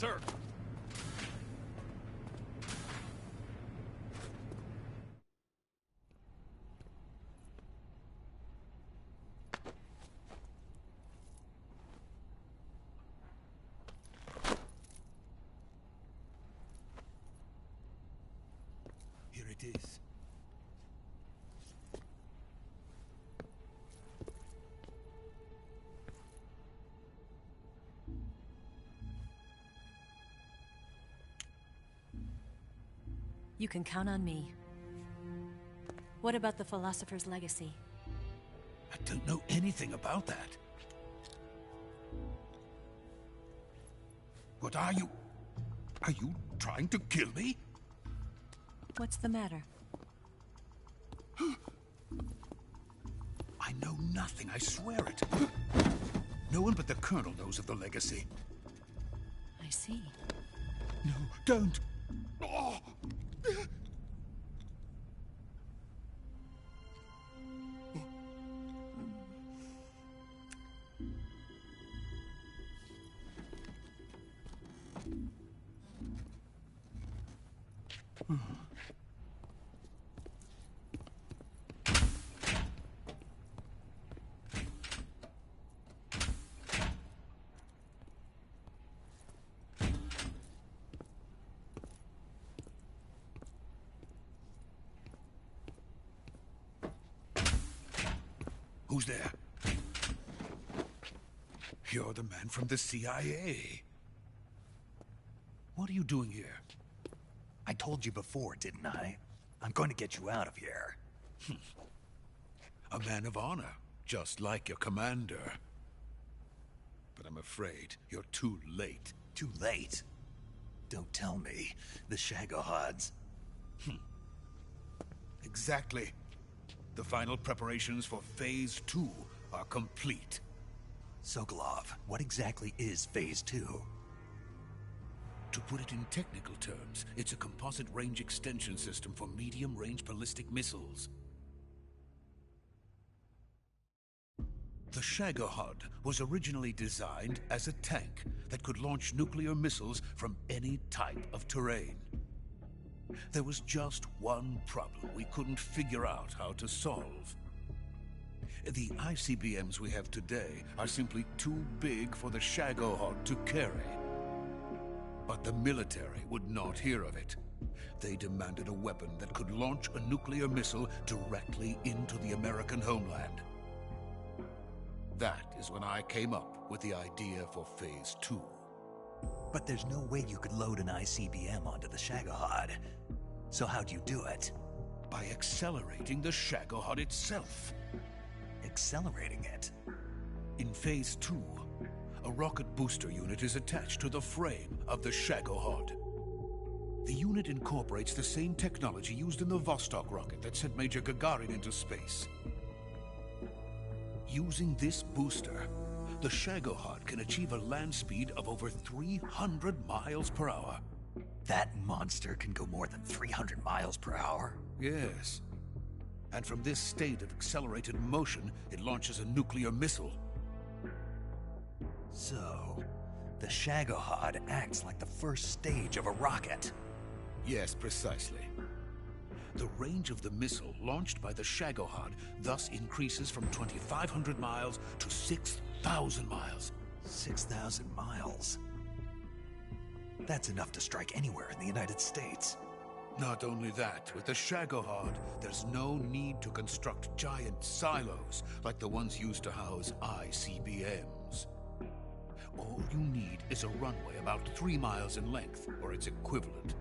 sir. Here it is. You can count on me. What about the Philosopher's Legacy? I don't know anything about that. What are you? Are you trying to kill me? What's the matter? I know nothing, I swear it. No one but the Colonel knows of the Legacy. I see. No, don't! Oh. Who's there? You're the man from the CIA. What are you doing here? I told you before, didn't I? I'm going to get you out of here. A man of honor, just like your commander. But I'm afraid you're too late. Too late? Don't tell me. The Shagohods. Exactly. The final preparations for Phase 2 are complete. Sokolov, what exactly is Phase 2? To put it in technical terms, it's a composite range extension system for medium-range ballistic missiles. The Shagohod was originally designed as a tank that could launch nuclear missiles from any type of terrain. There was just one problem we couldn't figure out how to solve. The ICBMs we have today are simply too big for the Shagohod to carry. But the military would not hear of it. They demanded a weapon that could launch a nuclear missile directly into the American homeland. That is when I came up with the idea for Phase 2. But there's no way you could load an ICBM onto the Shagohod. So how'd you do it? By accelerating the Shagohod itself. Accelerating it? In Phase 2, a rocket booster unit is attached to the frame of the Shagohod. The unit incorporates the same technology used in the Vostok rocket that sent Major Gagarin into space. Using this booster, the Shagohod can achieve a land speed of over 300 miles per hour. That monster can go more than 300 miles per hour? Yes. And from this state of accelerated motion, it launches a nuclear missile. So, the Shagohod acts like the first stage of a rocket. Yes, precisely. The range of the missile launched by the Shagohod thus increases from 2,500 miles to 6,000 miles. 6,000 miles? That's enough to strike anywhere in the United States. Not only that, with the Shagohod, there's no need to construct giant silos like the ones used to house ICBMs. All you need is a runway about 3 miles in length, or its equivalent.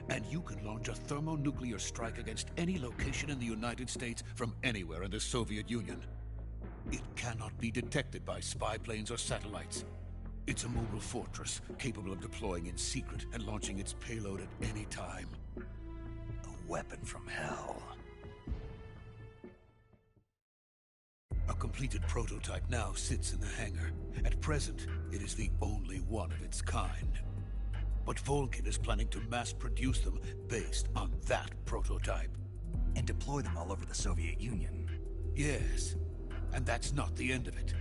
And you can launch a thermonuclear strike against any location in the United States from anywhere in the Soviet Union. It cannot be detected by spy planes or satellites. It's a mobile fortress, capable of deploying in secret and launching its payload at any time. A weapon from hell. A completed prototype now sits in the hangar. At present, it is the only one of its kind. But Volgin is planning to mass-produce them based on that prototype. And deploy them all over the Soviet Union. Yes, and that's not the end of it.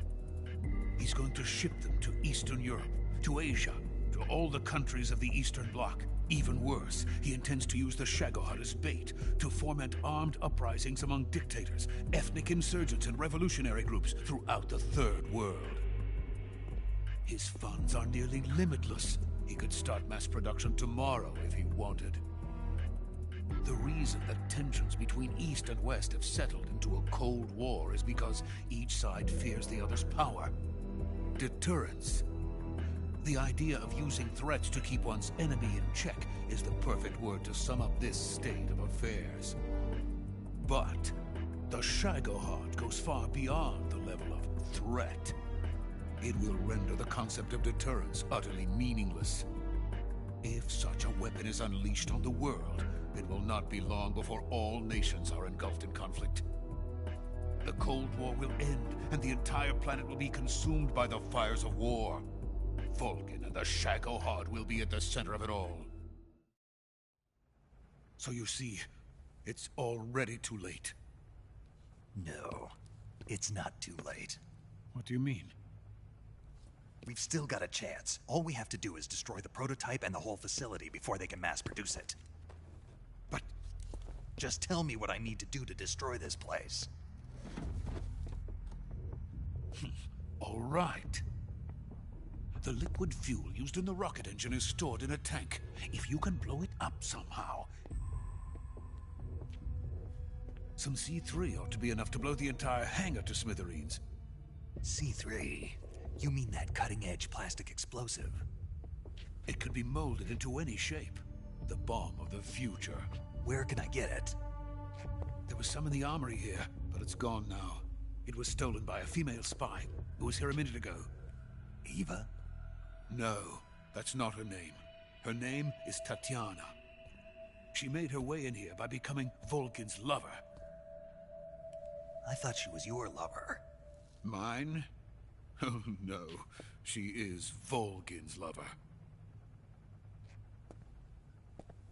He's going to ship them to Eastern Europe, to Asia, to to all the countries of the Eastern Bloc. Even worse, he intends to use the Shagohod as bait to foment armed uprisings among dictators, ethnic insurgents, and revolutionary groups throughout the Third World. His funds are nearly limitless. He could start mass production tomorrow if he wanted. The reason that tensions between East and West have settled into a Cold War is because each side fears the other's power. Deterrence. The idea of using threats to keep one's enemy in check is the perfect word to sum up this state of affairs. But the Shagohod goes far beyond the level of threat. It will render the concept of deterrence utterly meaningless. If such a weapon is unleashed on the world, it will not be long before all nations are engulfed in conflict. The Cold War will end, and the entire planet will be consumed by the fires of war. Vulcan and the Shagohod will be at the center of it all. So you see, it's already too late. No, it's not too late. What do you mean? We've still got a chance. All we have to do is destroy the prototype and the whole facility before they can mass produce it. But just tell me what I need to do to destroy this place. All right. The liquid fuel used in the rocket engine is stored in a tank. If you can blow it up somehow... Some C3 ought to be enough to blow the entire hangar to smithereens. C3? You mean that cutting-edge plastic explosive? It could be molded into any shape. The bomb of the future. Where can I get it? There was some in the armory here, but it's gone now. It was stolen by a female spy who was here a minute ago. Eva? No, that's not her name. Her name is Tatiana. She made her way in here by becoming Vulcan's lover. I thought she was your lover. Mine? Oh no, she is Vulcan's lover.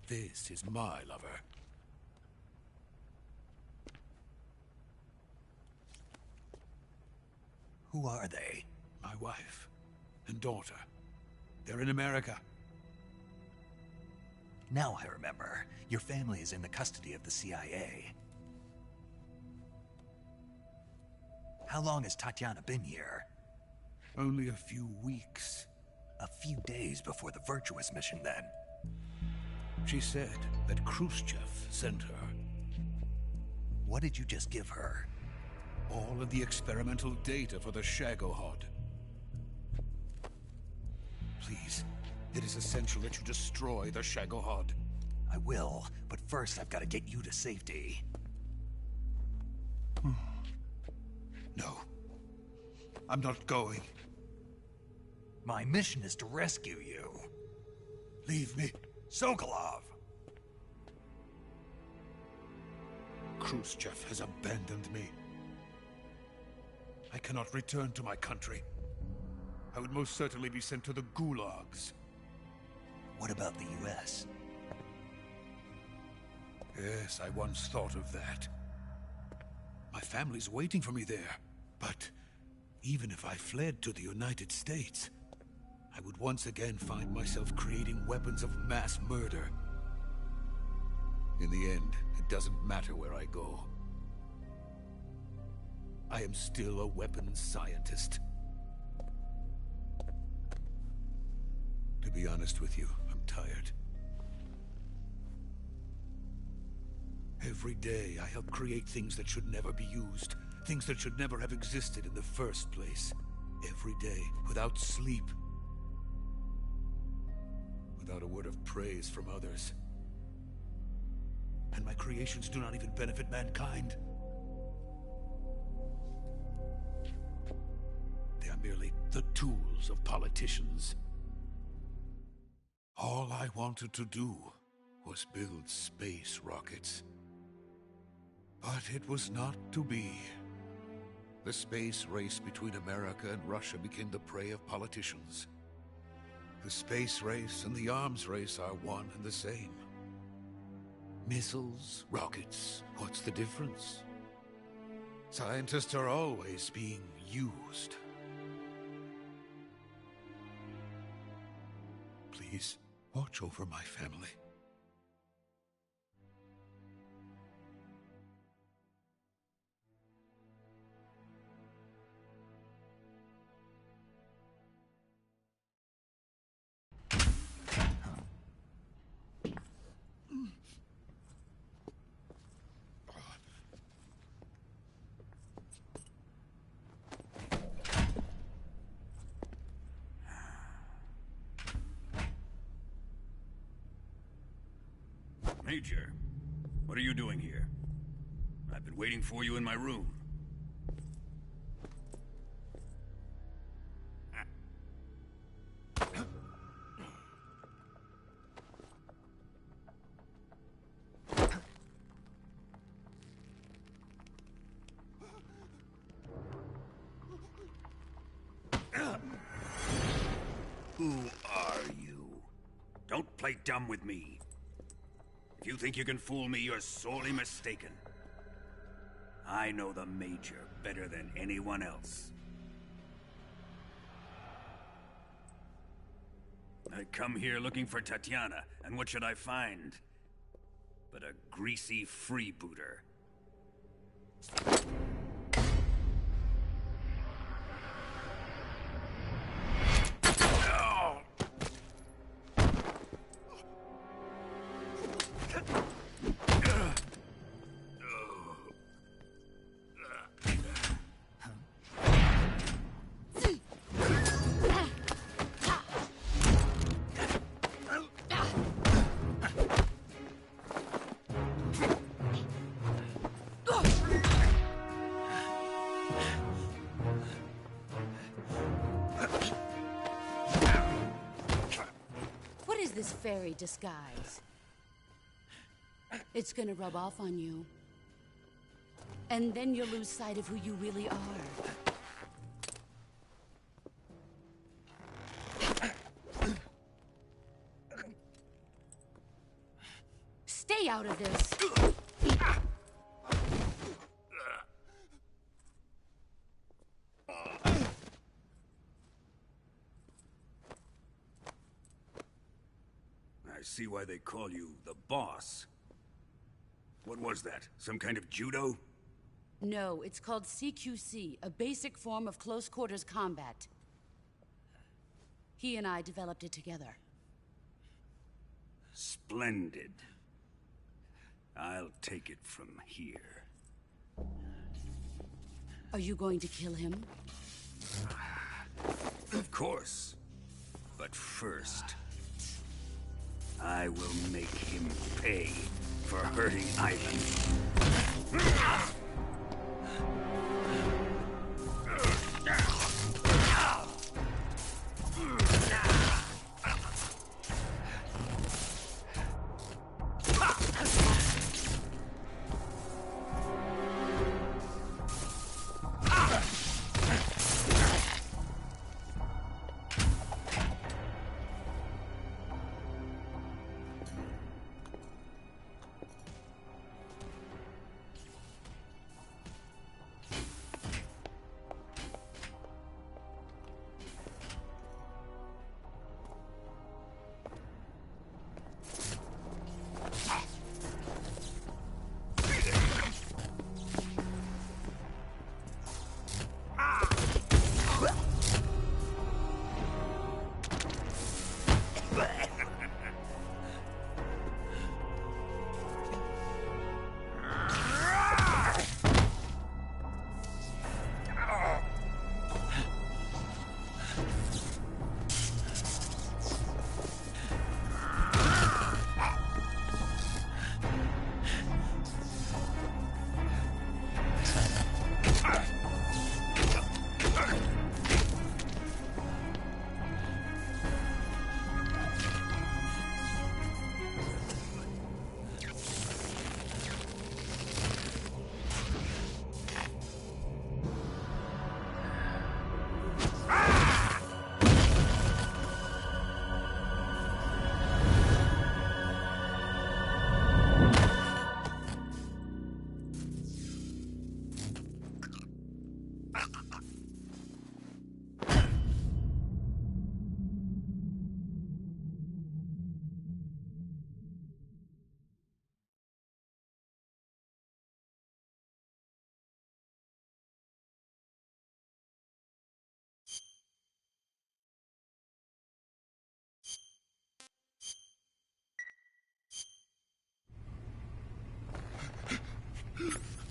This is my lover. Who are they? My wife and daughter. They're in America. Now I remember. Your family is in the custody of the CIA. How long has Tatiana been here? Only a few weeks. A few days before the Virtuous mission, then. She said that Khrushchev sent her. What did you just give her? All of the experimental data for the Shagohod. Please, it is essential that you destroy the Shagohod. I will, but first I've got to get you to safety. No. I'm not going. My mission is to rescue you. Leave me. Sokolov! Khrushchev has abandoned me. I cannot return to my country. I would most certainly be sent to the gulags. What about the US? Yes, I once thought of that. My family's waiting for me there. But even if I fled to the United States, I would once again find myself creating weapons of mass murder. In the end, it doesn't matter where I go. I am still a weapons scientist. To be honest with you, I'm tired. Every day I help create things that should never be used. Things that should never have existed in the first place. Every day, without sleep. Without a word of praise from others. And my creations do not even benefit mankind. They are merely the tools of politicians. All I wanted to do was build space rockets. But it was not to be. The space race between America and Russia became the prey of politicians. The space race and the arms race are one and the same. Missiles, rockets, what's the difference? Scientists are always being used. Please, watch over my family. Major, what are you doing here? I've been waiting for you in my room. Who are you? Don't play dumb with me. If you think you can fool me, you're sorely mistaken. I know the Major better than anyone else. I come here looking for Tatiana, and what should I find? But a greasy freebooter. This fairy disguise. It's gonna rub off on you. And then you'll lose sight of who you really are. Stay out of this! I see why they call you the boss. What was that? Some kind of judo? No, it's called CQC, a basic form of close-quarters combat. He and I developed it together. Splendid. I'll take it from here. Are you going to kill him? Of course. But first, I will make him pay for hurting Ivan.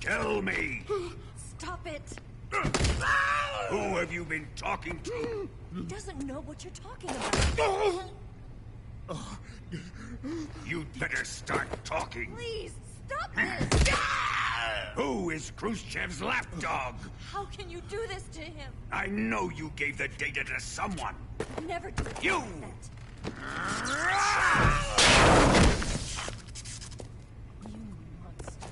Tell me! Stop it! Who have you been talking to? He doesn't know what you're talking about. You'd better start talking. Please, stop this! Who is Khrushchev's lapdog? How can you do this to him? I know you gave the data to someone. Never do You! that. You monster.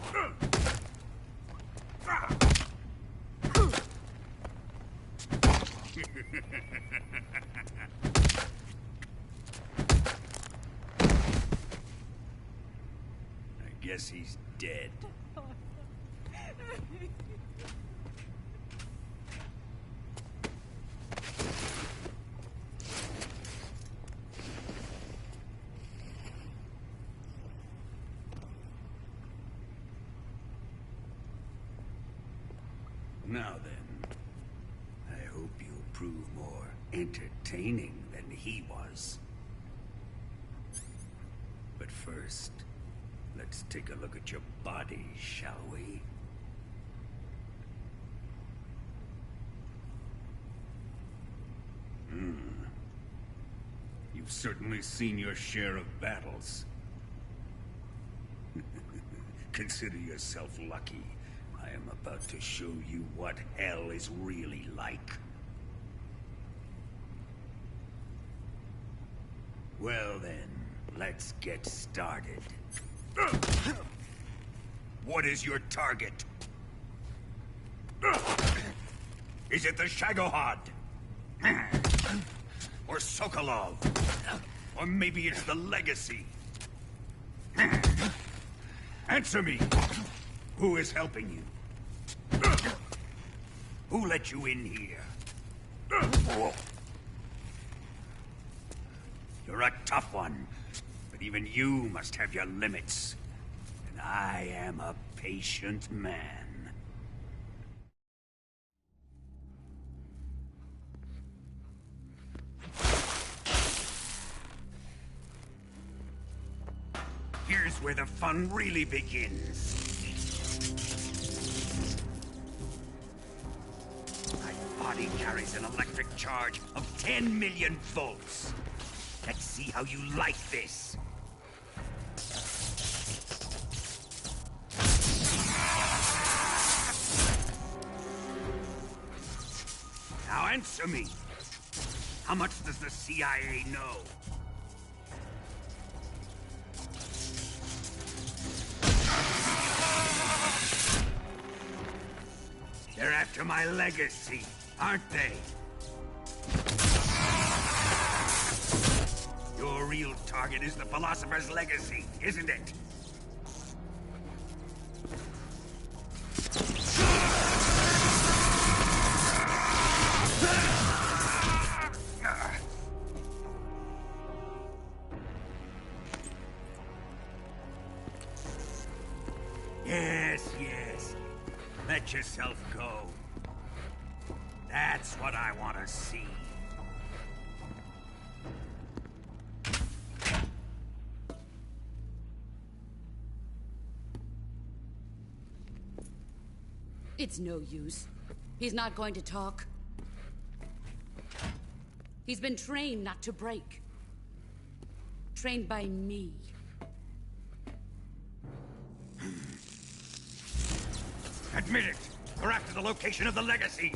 I guess he's dead. Now then, I hope you'll prove more entertaining than he was. But first, let's take a look at your body, shall we? You've certainly seen your share of battles. Consider yourself lucky. I am about to show you what hell is really like. Well then, let's get started. What is your target? Is it the Shagohod? Or Sokolov? Or maybe it's the Legacy? Answer me! Who is helping you? Who let you in here? You're a tough one, but even you must have your limits. And I am a patient man. Here's where the fun really begins. My body carries an electric charge of 10 million volts. Let's see how you like this. Now answer me. How much does the CIA know? They're after my legacy, aren't they? Your real target is the Philosopher's Legacy, isn't it? Yes. Let yourself go. That's what I want to see. It's no use. He's not going to talk. He's been trained not to break. Trained by me. Admit it! You're after the location of the Legacy!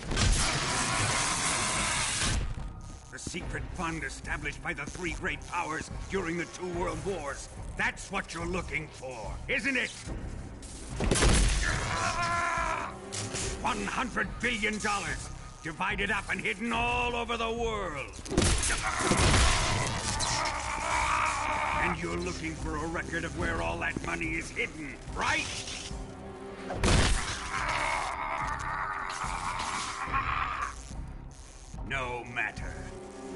The secret fund established by the three great powers during the 2 world wars. That's what you're looking for, isn't it? $100 billion, divided up and hidden all over the world. And you're looking for a record of where all that money is hidden, right? No matter.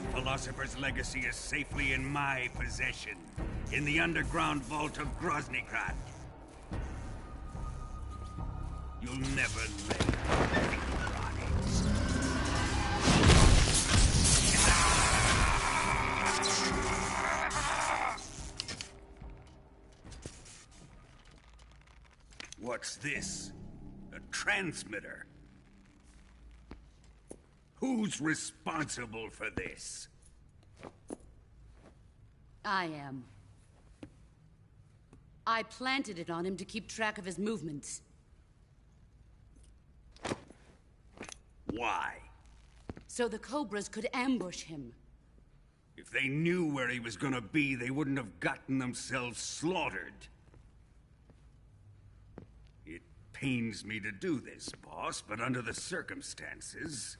The Philosopher's Legacy is safely in my possession, in the underground vault of Groznygrad. You'll never lay a finger on it. What's this? transmitter. Who's responsible for this? I am. I planted it on him to keep track of his movements. Why? So the Cobras could ambush him. If they knew where he was gonna be, they wouldn't have gotten themselves slaughtered. It pains me to do this, boss, but under the circumstances,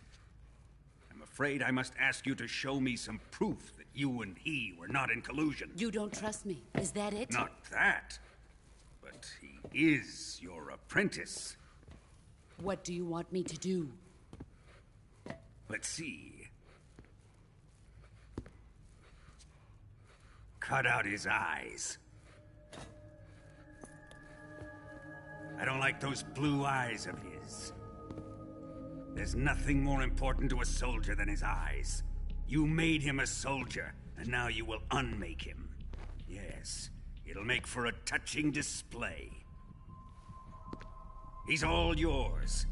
I'm afraid I must ask you to show me some proof that you and he were not in collusion. You don't trust me, is that it? Not that, but he is your apprentice. What do you want me to do? Let's see. Cut out his eyes. I don't like those blue eyes of his. There's nothing more important to a soldier than his eyes. You made him a soldier, and now you will unmake him. Yes, it'll make for a touching display. He's all yours.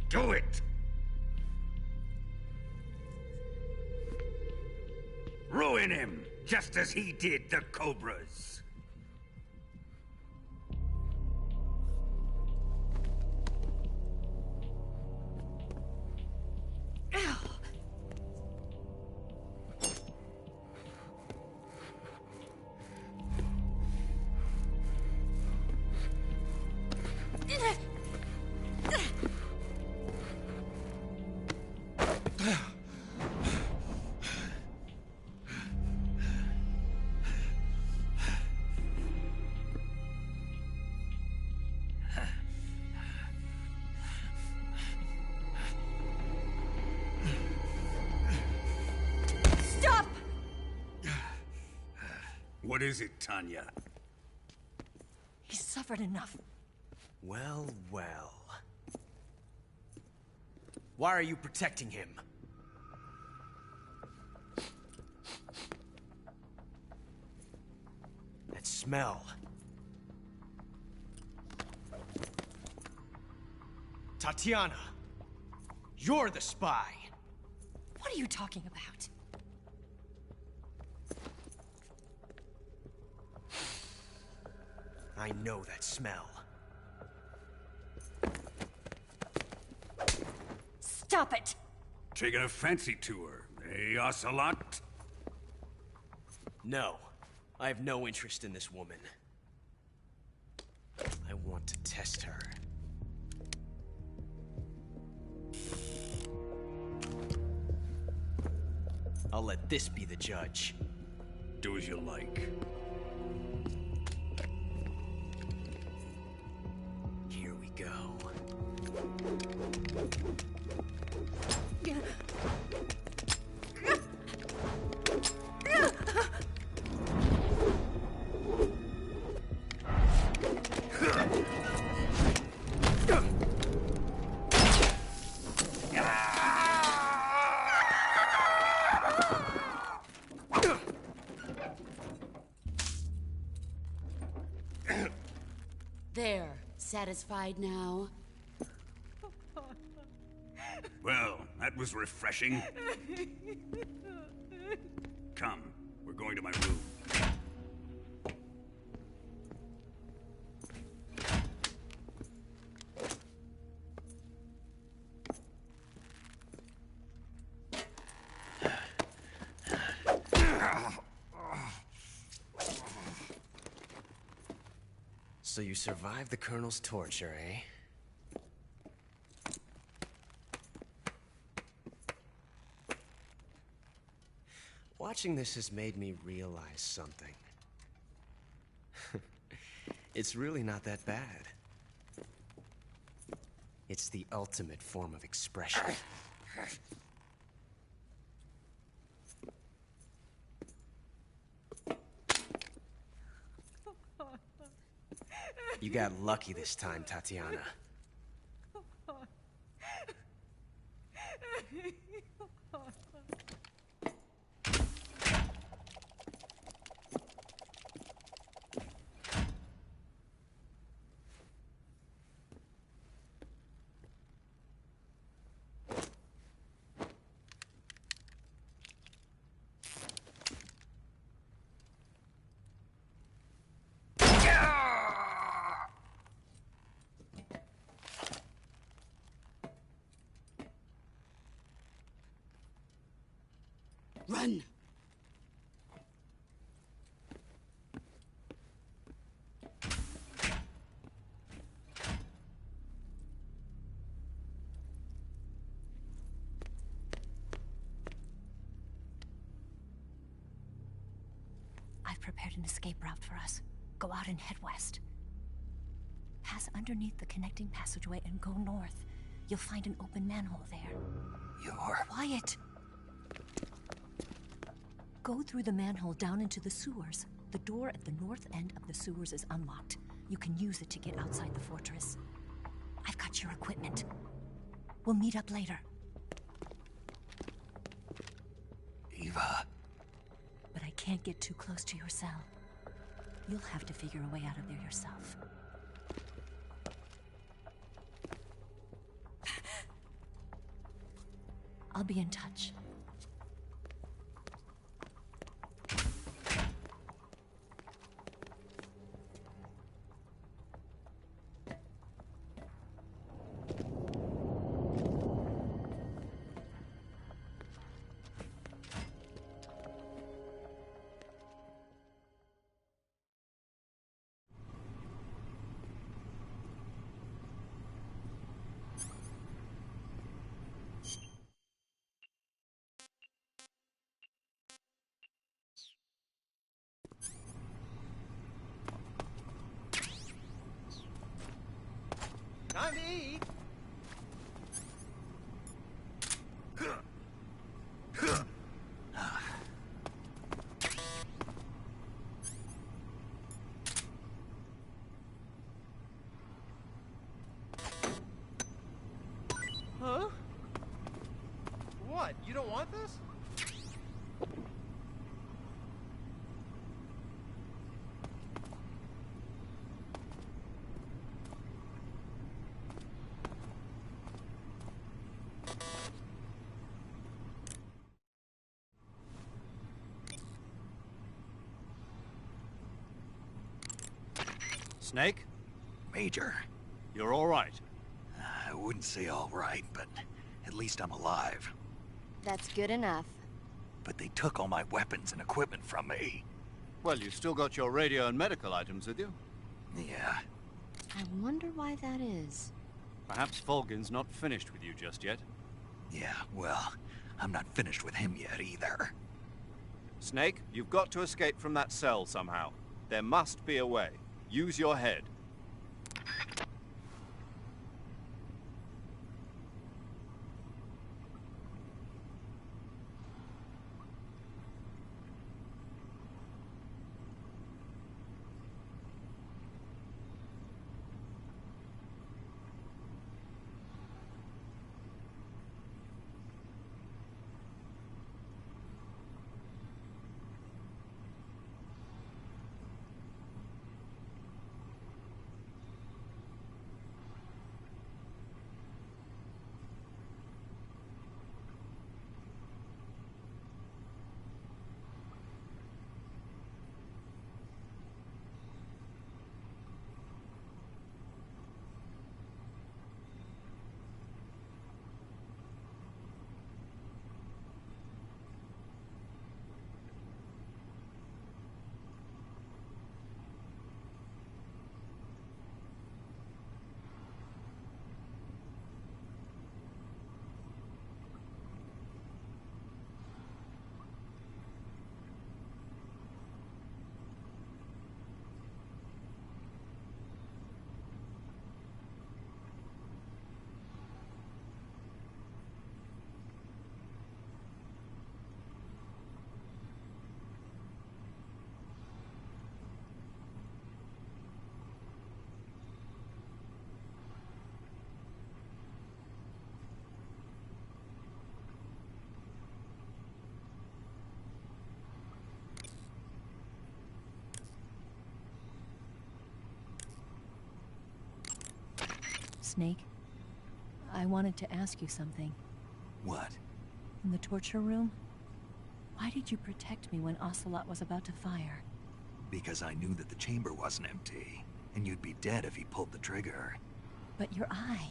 Do it! Ruin him, just as he did the Cobras. What is it, Tanya? He's suffered enough. Well, well. Why are you protecting him? That smell. Tatiana, you're the spy. What are you talking about? I know that smell. Stop it! Taking a fancy to her, eh, Ocelot? No, I have no interest in this woman. I want to test her. I'll let this be the judge. Do as you like. Here we go. There. Satisfied now? Well, that was refreshing. Come, we're going to my room. So you survived the Colonel's torture, eh? Watching this has made me realize something. It's really not that bad. It's the ultimate form of expression. You got lucky this time, Tatiana. Run! I've prepared an escape route for us. Go out and head west. Pass underneath the connecting passageway and go north. You'll find an open manhole there. You're... Quiet! Go through the manhole down into the sewers. The door at the north end of the sewers is unlocked. You can use it to get outside the fortress. I've got your equipment. We'll meet up later. Eva... But I can't get too close to your cell. You'll have to figure a way out of there yourself. I'll be in touch. Time to eat! Huh? What? You don't want this? Snake? Major, You're all right. I wouldn't say all right, but at least I'm alive. That's good enough. But they took all my weapons and equipment from me. Well, you still got your radio and medical items with you. Yeah, I wonder why that is. Perhaps Volgin's not finished with you just yet. yeah, well, I'm not finished with him yet either. Snake, you've got to escape from that cell somehow. There must be a way. Use your head. Snake, I wanted to ask you something. What? In the torture room, why did you protect me when Ocelot was about to fire? Because I knew that the chamber wasn't empty, and you'd be dead if he pulled the trigger. But your eye...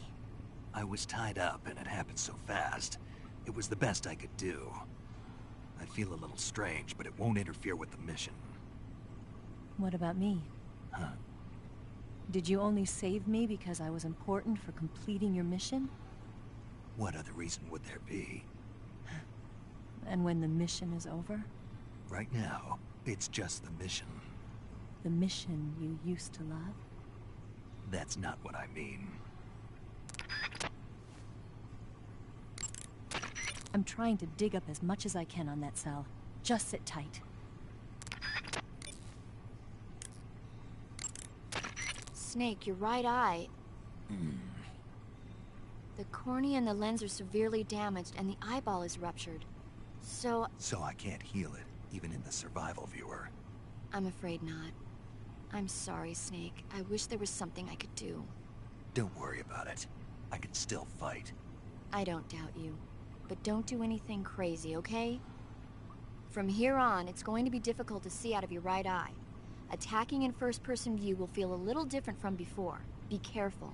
I was tied up, and it happened so fast. It was the best I could do. I feel a little strange, but it won't interfere with the mission. What about me? Huh? Did you only save me because I was important for completing your mission? What other reason would there be? And when the mission is over? Right now, it's just the mission. The mission you used to love? That's not what I mean. I'm trying to dig up as much as I can on that cell. Just sit tight. Snake, your right eye. The cornea and the lens are severely damaged, and the eyeball is ruptured. So I can't heal it, even in the survival viewer. I'm afraid not. I'm sorry, Snake. I wish there was something I could do. Don't worry about it. I can still fight. I don't doubt you. But don't do anything crazy, okay? From here on, it's going to be difficult to see out of your right eye. Attacking in first-person view will feel a little different from before. Be careful.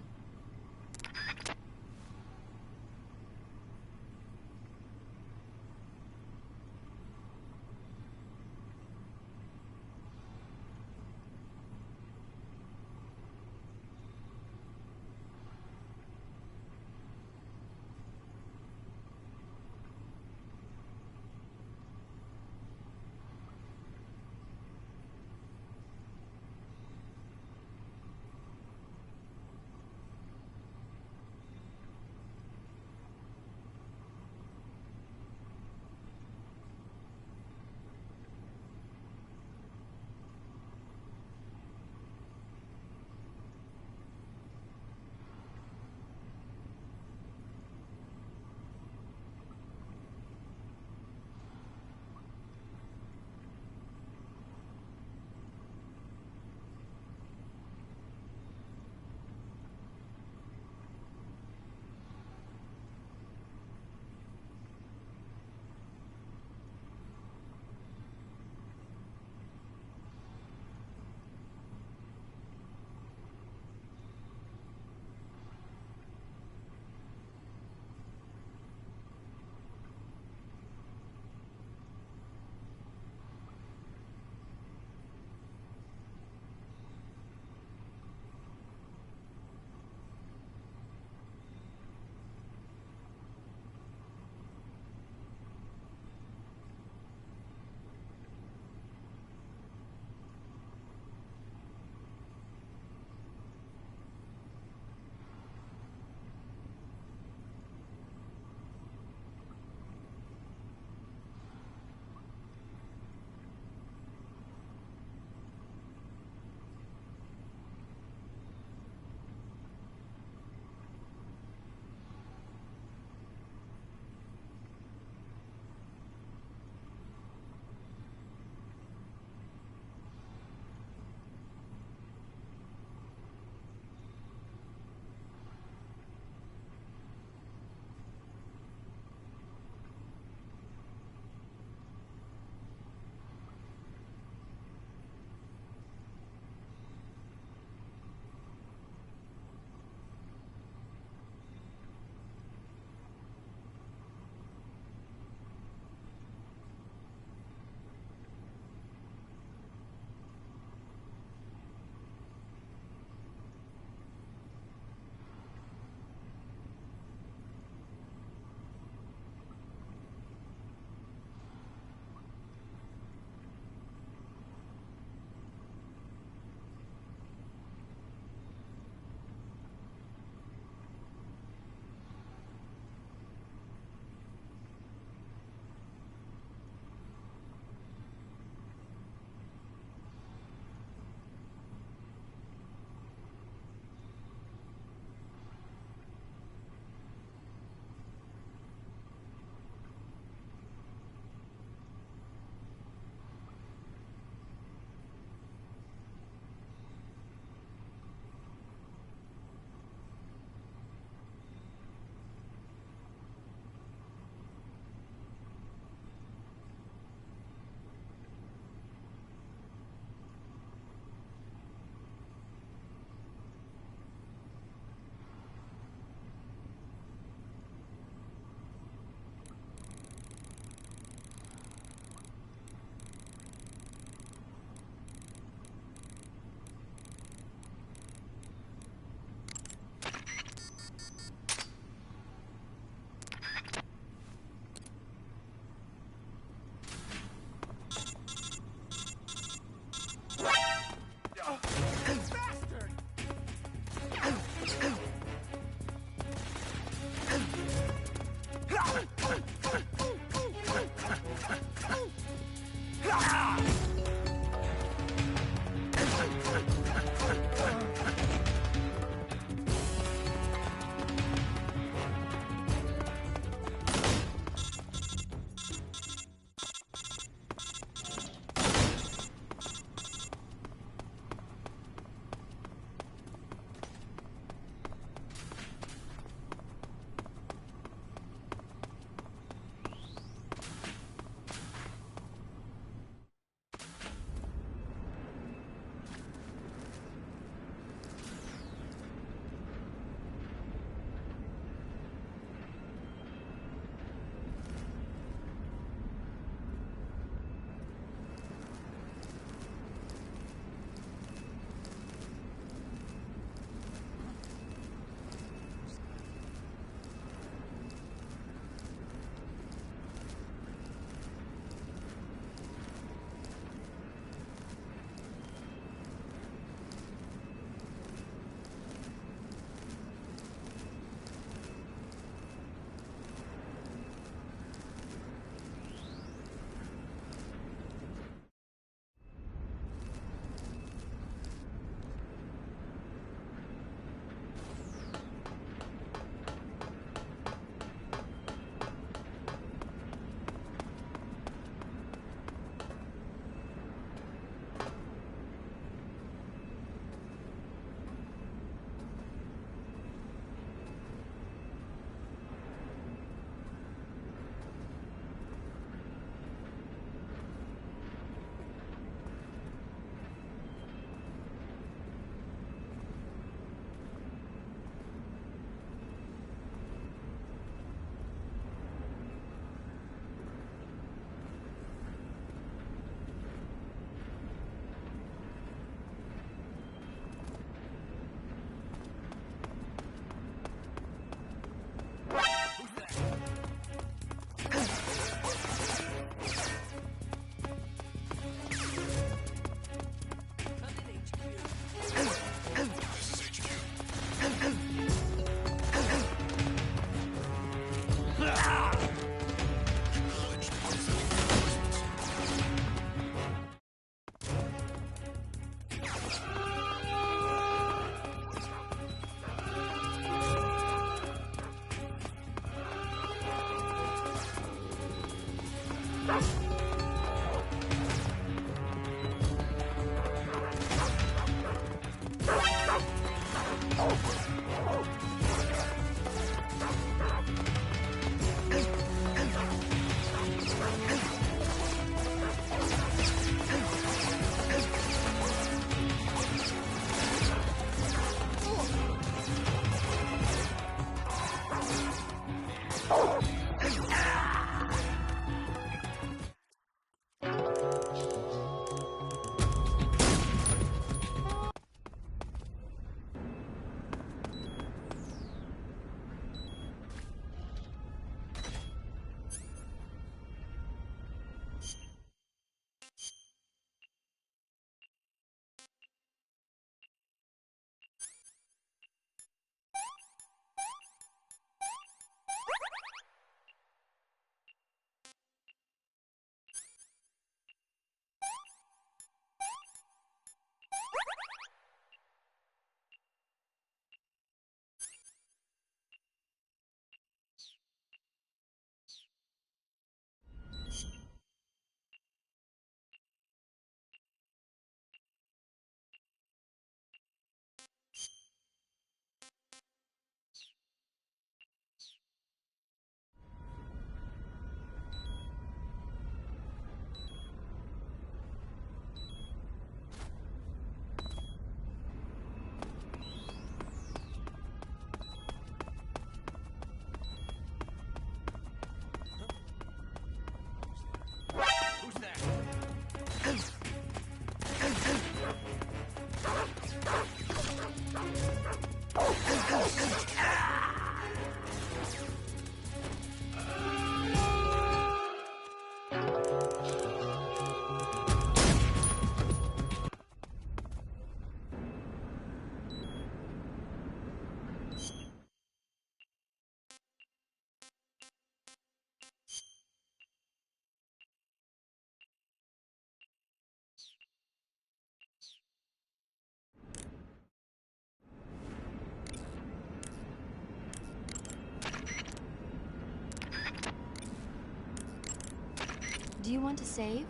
Do you want to save?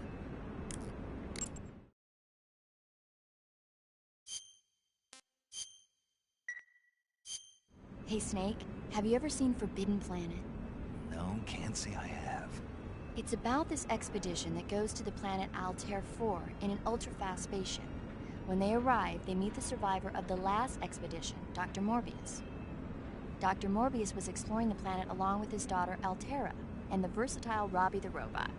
Hey, Snake, have you ever seen Forbidden Planet? No, can't say I have. It's about this expedition that goes to the planet Altair 4 in an ultra-fast spaceship. When they arrive, they meet the survivor of the last expedition, Dr. Morbius. Dr. Morbius was exploring the planet along with his daughter Altera and the versatile Robbie the robot.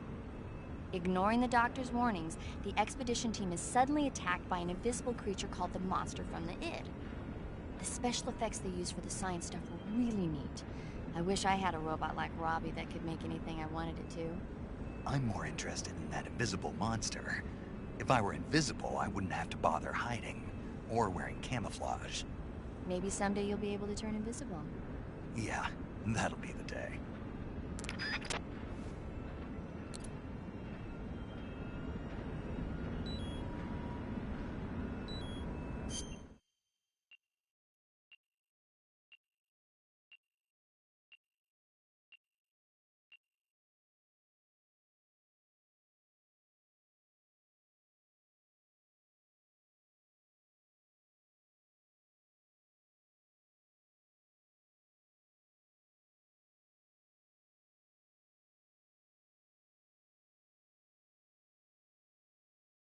Ignoring the doctor's warnings, the expedition team is suddenly attacked by an invisible creature called the Monster from the Id. The special effects they used for the science stuff were really neat. I wish I had a robot like Robbie that could make anything I wanted it to. I'm more interested in that invisible monster. If I were invisible, I wouldn't have to bother hiding or wearing camouflage. Maybe someday you'll be able to turn invisible. Yeah, that'll be the day.